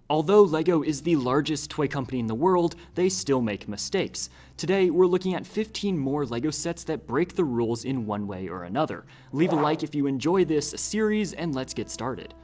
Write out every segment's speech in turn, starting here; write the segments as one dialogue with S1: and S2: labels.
S1: Although LEGO is the largest toy company in the world, they still make mistakes. Today, we're looking at 15 more LEGO sets that break the rules in one way or another. Leave a like if you enjoy this series, and let's get started.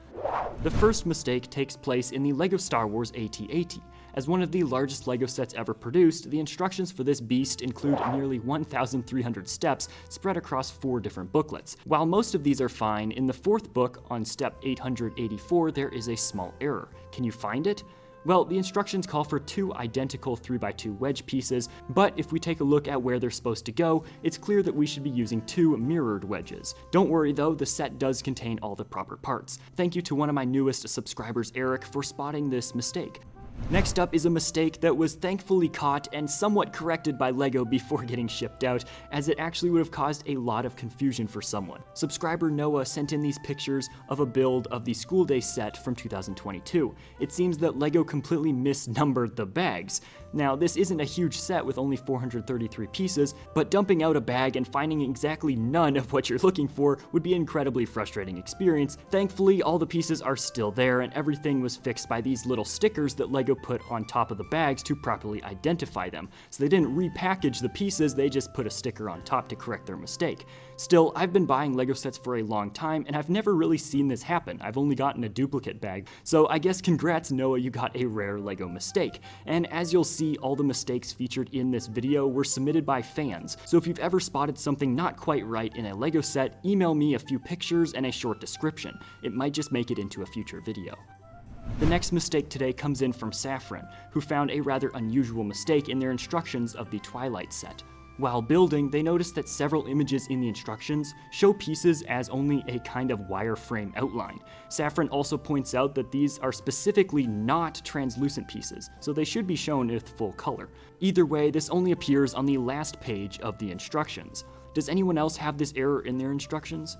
S1: The first mistake takes place in the LEGO Star Wars AT-AT. As one of the largest LEGO sets ever produced, the instructions for this beast include nearly 1,300 steps spread across 4 different booklets. While most of these are fine, in the 4th book, on step 884, there is a small error. Can you find it? Well, the instructions call for 2 identical 3x2 wedge pieces, but if we take a look at where they're supposed to go, it's clear that we should be using 2 mirrored wedges. Don't worry though, the set does contain all the proper parts. Thank you to one of my newest subscribers, Eric, for spotting this mistake. Next up is a mistake that was thankfully caught and somewhat corrected by LEGO before getting shipped out, as it actually would have caused a lot of confusion for someone. Subscriber Noah sent in these pictures of a build of the School Day set from 2022. It seems that LEGO completely misnumbered the bags. Now, this isn't a huge set with only 433 pieces, but dumping out a bag and finding exactly none of what you're looking for would be an incredibly frustrating experience. Thankfully, all the pieces are still there, and everything was fixed by these little stickers that LEGO put on top of the bags to properly identify them. So they didn't repackage the pieces, they just put a sticker on top to correct their mistake. Still, I've been buying LEGO sets for a long time, and I've never really seen this happen. I've only gotten a duplicate bag, so I guess congrats Noah, you got a rare LEGO mistake. And as you'll see, all the mistakes featured in this video were submitted by fans. So if you've ever spotted something not quite right in a LEGO set, email me a few pictures and a short description. It might just make it into a future video. The next mistake today comes in from Saffron, who found a rather unusual mistake in their instructions of the Twilight set. While building, they noticed that several images in the instructions show pieces as only a kind of wireframe outline. Saffron also points out that these are specifically not translucent pieces, so they should be shown with full color. Either way, this only appears on the last page of the instructions. Does anyone else have this error in their instructions?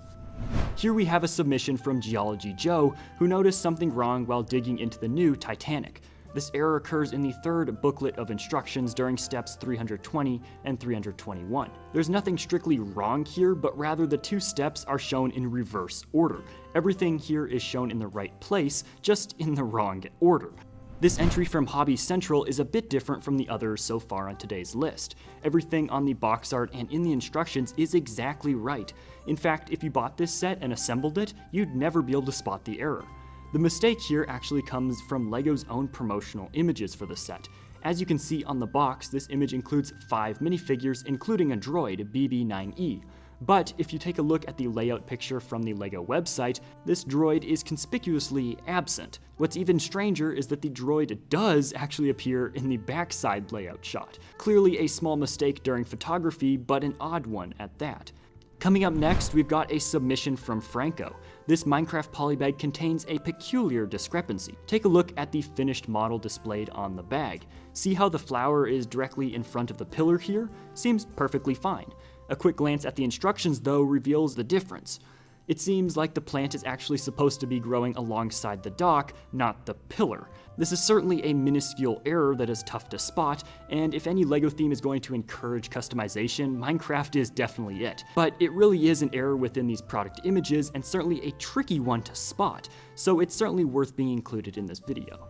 S1: Here we have a submission from Geology Joe, who noticed something wrong while digging into the new Titanic. This error occurs in the 3rd booklet of instructions during steps 320 and 321. There's nothing strictly wrong here, but rather the 2 steps are shown in reverse order. Everything here is shown in the right place, just in the wrong order. This entry from Hobby Central is a bit different from the others so far on today's list. Everything on the box art and in the instructions is exactly right. In fact, if you bought this set and assembled it, you'd never be able to spot the error. The mistake here actually comes from LEGO's own promotional images for the set. As you can see on the box, this image includes 5 minifigures, including a droid, BB-9E. But if you take a look at the layout picture from the LEGO website, this droid is conspicuously absent. What's even stranger is that the droid does actually appear in the backside layout shot. Clearly a small mistake during photography, but an odd one at that. Coming up next, we've got a submission from Franco. This Minecraft polybag contains a peculiar discrepancy. Take a look at the finished model displayed on the bag. See how the flower is directly in front of the pillar here? Seems perfectly fine. A quick glance at the instructions, though, reveals the difference. It seems like the plant is actually supposed to be growing alongside the dock, not the pillar. This is certainly a minuscule error that is tough to spot, and if any LEGO theme is going to encourage customization, Minecraft is definitely it. But it really is an error within these product images, and certainly a tricky one to spot, so it's certainly worth being included in this video.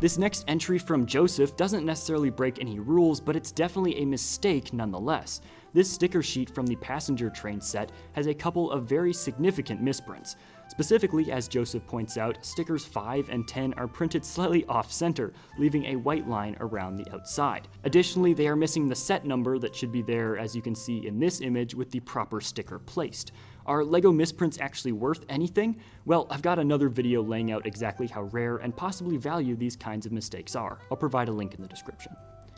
S1: This next entry from Joseph doesn't necessarily break any rules, but it's definitely a mistake nonetheless. This sticker sheet from the passenger train set has a couple of very significant misprints. Specifically, as Joseph points out, stickers 5 and 10 are printed slightly off-center, leaving a white line around the outside. Additionally, they are missing the set number that should be there, as you can see in this image, with the proper sticker placed. Are LEGO misprints actually worth anything? Well, I've got another video laying out exactly how rare and possibly valued these kinds of mistakes are. I'll provide a link in the description.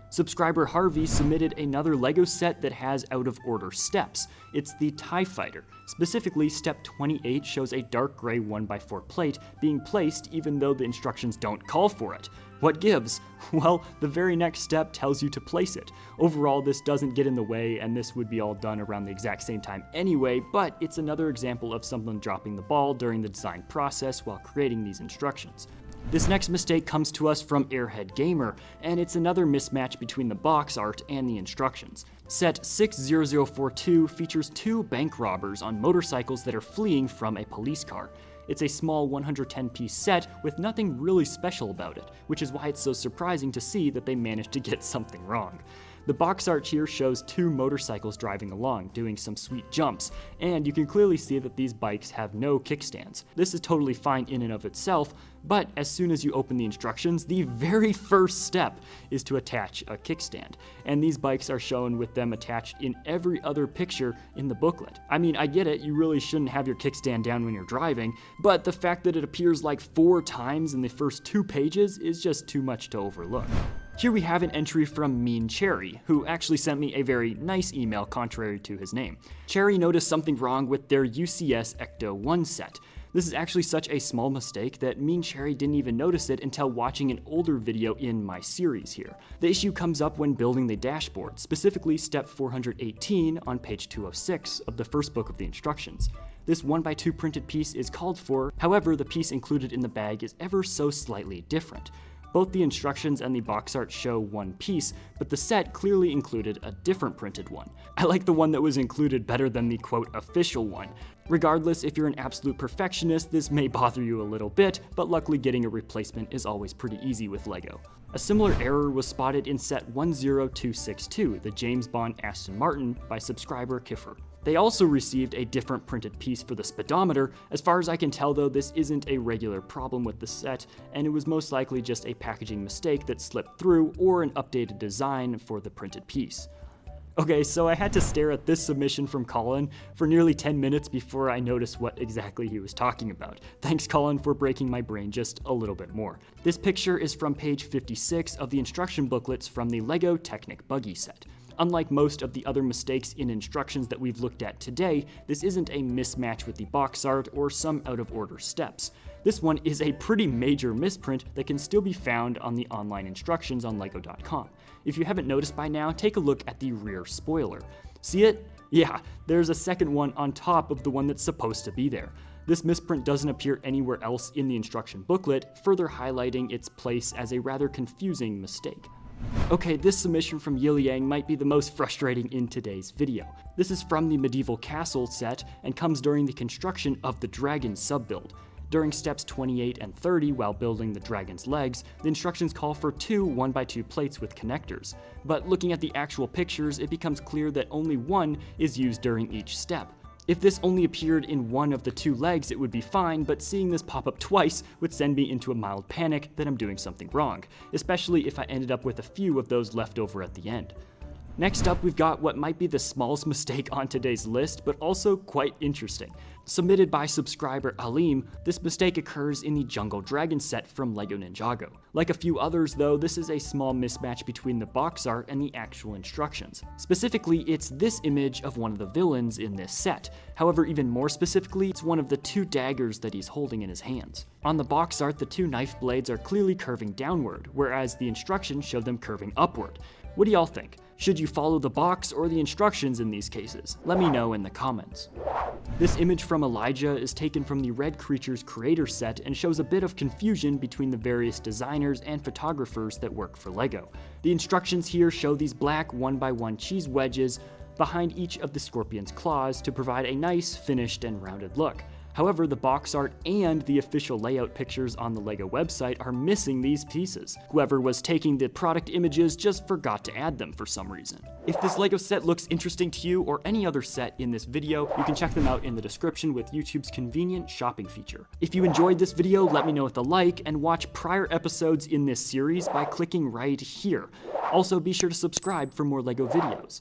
S1: Subscriber Harvey submitted another LEGO set that has out-of-order steps. It's the TIE Fighter. Specifically, step 28 shows a dark gray 1x4 plate being placed even though the instructions don't call for it. What gives? Well, the very next step tells you to place it. Overall, this doesn't get in the way, and this would be all done around the exact same time anyway, but it's another example of someone dropping the ball during the design process while creating these instructions. This next mistake comes to us from Airhead Gamer, and it's another mismatch between the box art and the instructions. Set 60042 features 2 bank robbers on motorcycles that are fleeing from a police car. It's a small 110-piece set with nothing really special about it, which is why it's so surprising to see that they managed to get something wrong. The box art here shows two motorcycles driving along, doing some sweet jumps, and you can clearly see that these bikes have no kickstands. This is totally fine in and of itself, but as soon as you open the instructions, the very first step is to attach a kickstand, and these bikes are shown with them attached in every other picture in the booklet. I mean, I get it, you really shouldn't have your kickstand down when you're driving, but the fact that it appears like 4 times in the first 2 pages is just too much to overlook. Here we have an entry from Mean Cherry, who actually sent me a very nice email contrary to his name. Cherry noticed something wrong with their UCS Ecto 1 set. This is actually such a small mistake that Mean Cherry didn't even notice it until watching an older video in my series here. The issue comes up when building the dashboard, specifically step 418 on page 206 of the first book of the instructions. This 1x2 printed piece is called for, however, the piece included in the bag is ever so slightly different. Both the instructions and the box art show one piece, but the set clearly included a different printed one. I like the one that was included better than the quote official one. Regardless, if you're an absolute perfectionist, this may bother you a little bit, but luckily getting a replacement is always pretty easy with LEGO. A similar error was spotted in set 10262, the James Bond Aston Martin, by subscriber Kiffer. They also received a different printed piece for the speedometer. As far as I can tell though, this isn't a regular problem with the set, and it was most likely just a packaging mistake that slipped through or an updated design for the printed piece. Okay, so I had to stare at this submission from Colin for nearly 10 minutes before I noticed what exactly he was talking about. Thanks Colin for breaking my brain just a little bit more. This picture is from page 56 of the instruction booklets from the LEGO Technic Buggy set. Unlike most of the other mistakes in instructions that we've looked at today, this isn't a mismatch with the box art or some out-of-order steps. This one is a pretty major misprint that can still be found on the online instructions on lego.com. If you haven't noticed by now, take a look at the rear spoiler. See it? Yeah, there's a second one on top of the one that's supposed to be there. This misprint doesn't appear anywhere else in the instruction booklet, further highlighting its place as a rather confusing mistake. Okay, this submission from Yiliang might be the most frustrating in today's video. This is from the Medieval Castle set and comes during the construction of the dragon sub-build. During steps 28 and 30 while building the dragon's legs, the instructions call for 2 1x2 plates with connectors. But looking at the actual pictures, it becomes clear that only one is used during each step. If this only appeared in one of the 2 legs, it would be fine, but seeing this pop up twice would send me into a mild panic that I'm doing something wrong, especially if I ended up with a few of those left over at the end. Next up, we've got what might be the smallest mistake on today's list, but also quite interesting. Submitted by subscriber Alim, this mistake occurs in the Jungle Dragon set from LEGO Ninjago. Like a few others though, this is a small mismatch between the box art and the actual instructions. Specifically, it's this image of one of the villains in this set. However, even more specifically, it's one of the 2 daggers that he's holding in his hands. On the box art, the 2 knife blades are clearly curving downward, whereas the instructions show them curving upward. What do y'all think? Should you follow the box or the instructions in these cases? Let me know in the comments. This image from Elijah is taken from the Red Creatures Creator set and shows a bit of confusion between the various designers and photographers that work for LEGO. The instructions here show these black 1x1 cheese wedges behind each of the scorpion's claws to provide a nice, finished, and rounded look. However, the box art and the official layout pictures on the LEGO website are missing these pieces. Whoever was taking the product images just forgot to add them for some reason. If this LEGO set looks interesting to you or any other set in this video, you can check them out in the description with YouTube's convenient shopping feature. If you enjoyed this video, let me know with a like and watch prior episodes in this series by clicking right here. Also, be sure to subscribe for more LEGO videos.